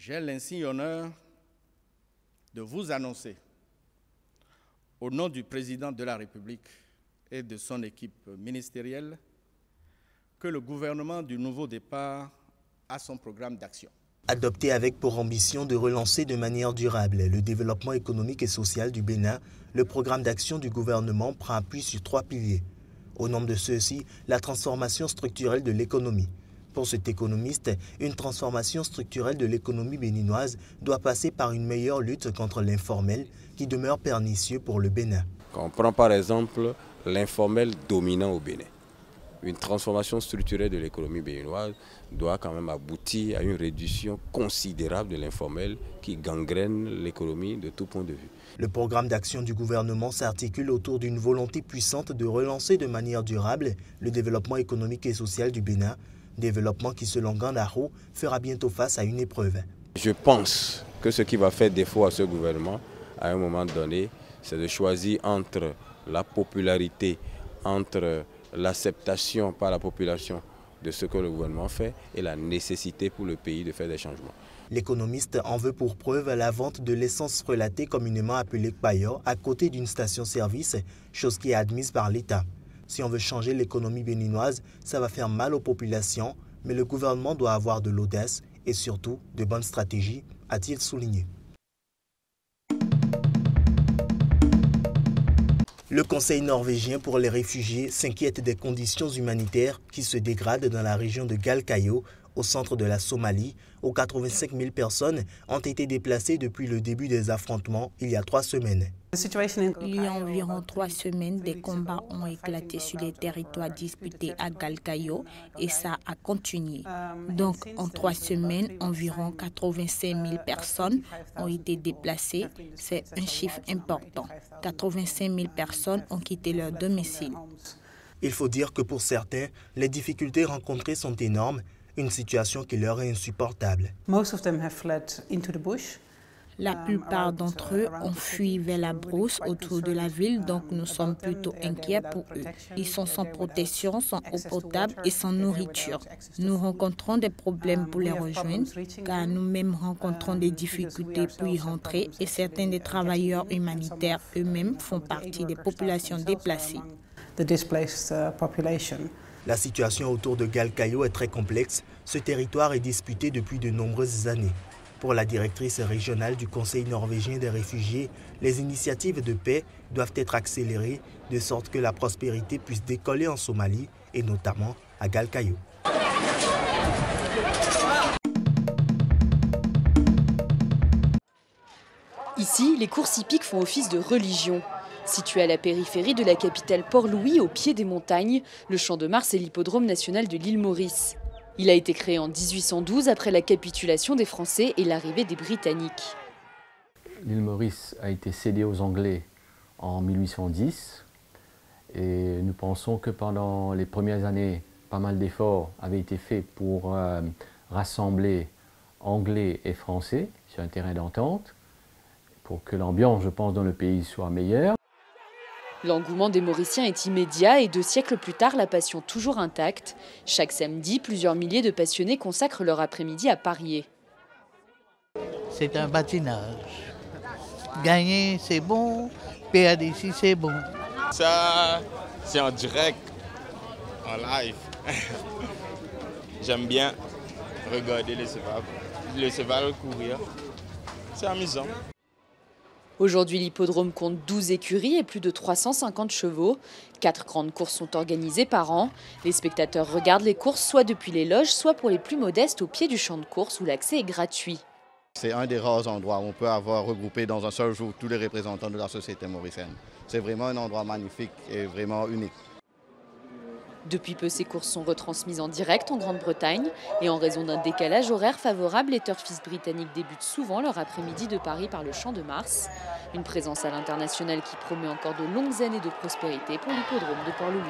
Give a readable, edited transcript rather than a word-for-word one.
J'ai l'insigne honneur de vous annoncer, au nom du président de la République et de son équipe ministérielle, que le gouvernement du Nouveau Départ a son programme d'action. Adopté avec pour ambition de relancer de manière durable le développement économique et social du Bénin, le programme d'action du gouvernement prend appui sur 3 piliers. Au nombre de ceux-ci, la transformation structurelle de l'économie. Pour cet économiste, une transformation structurelle de l'économie béninoise doit passer par une meilleure lutte contre l'informel qui demeure pernicieux pour le Bénin. Quand on prend par exemple l'informel dominant au Bénin, une transformation structurelle de l'économie béninoise doit quand même aboutir à une réduction considérable de l'informel qui gangrène l'économie de tout point de vue. Le programme d'action du gouvernement s'articule autour d'une volonté puissante de relancer de manière durable le développement économique et social du Bénin, développement qui, selon Gandaro, fera bientôt face à une épreuve. Je pense que ce qui va faire défaut à ce gouvernement, à un moment donné, c'est de choisir entre la popularité, entre l'acceptation par la population de ce que le gouvernement fait et la nécessité pour le pays de faire des changements. L'économiste en veut pour preuve la vente de l'essence relatée communément appelée Kpayo à côté d'une station-service, chose qui est admise par l'État. Si on veut changer l'économie béninoise, ça va faire mal aux populations, mais le gouvernement doit avoir de l'audace et surtout de bonnes stratégies, a-t-il souligné. Le Conseil norvégien pour les réfugiés s'inquiète des conditions humanitaires qui se dégradent dans la région de Galkayo, au centre de la Somalie, où 85 000 personnes ont été déplacées depuis le début des affrontements il y a 3 semaines. Il y a environ 3 semaines, des combats ont éclaté sur les territoires disputés à Galkayo et ça a continué. Donc, en 3 semaines, environ 85 000 personnes ont été déplacées. C'est un chiffre important. 85 000 personnes ont quitté leur domicile. Il faut dire que pour certains, les difficultés rencontrées sont énormes, une situation qui leur est insupportable. La plupart d'entre eux ont fui vers la brousse autour de la ville, donc nous sommes plutôt inquiets pour eux. Ils sont sans protection, sans eau potable et sans nourriture. Nous rencontrons des problèmes pour les rejoindre, car nous-mêmes rencontrons des difficultés pour y rentrer et certains des travailleurs humanitaires eux-mêmes font partie des populations déplacées. La situation autour de Galkayo est très complexe. Ce territoire est disputé depuis de nombreuses années. Pour la directrice régionale du Conseil norvégien des réfugiés, les initiatives de paix doivent être accélérées de sorte que la prospérité puisse décoller en Somalie et notamment à Galkayo. Ici, les courses hippiques font office de religion. Situé à la périphérie de la capitale Port-Louis, au pied des montagnes, le Champ de Mars est l'hippodrome national de l'île Maurice. Il a été créé en 1812 après la capitulation des Français et l'arrivée des Britanniques. L'île Maurice a été cédée aux Anglais en 1810 et nous pensons que pendant les premières années, pas mal d'efforts avaient été faits pour rassembler Anglais et Français sur un terrain d'entente pour que l'ambiance, je pense, dans le pays soit meilleure. L'engouement des Mauriciens est immédiat et 2 siècles plus tard, la passion toujours intacte. Chaque samedi, plusieurs milliers de passionnés consacrent leur après-midi à parier. C'est un bâtinage. Gagner, c'est bon. Perdre ici, c'est bon. Ça, c'est en direct, en live. J'aime bien regarder les cheval courir. C'est amusant. Aujourd'hui, l'hippodrome compte 12 écuries et plus de 350 chevaux. 4 grandes courses sont organisées par an. Les spectateurs regardent les courses soit depuis les loges, soit pour les plus modestes au pied du champ de course où l'accès est gratuit. C'est un des rares endroits où on peut avoir regroupé dans un seul jour tous les représentants de la société mauricienne. C'est vraiment un endroit magnifique et vraiment unique. Depuis peu, ces courses sont retransmises en direct en Grande-Bretagne et en raison d'un décalage horaire favorable, les turfistes britanniques débutent souvent leur après-midi de Paris par le Champ de Mars. Une présence à l'international qui promet encore de longues années de prospérité pour l'hippodrome de Port-Louis.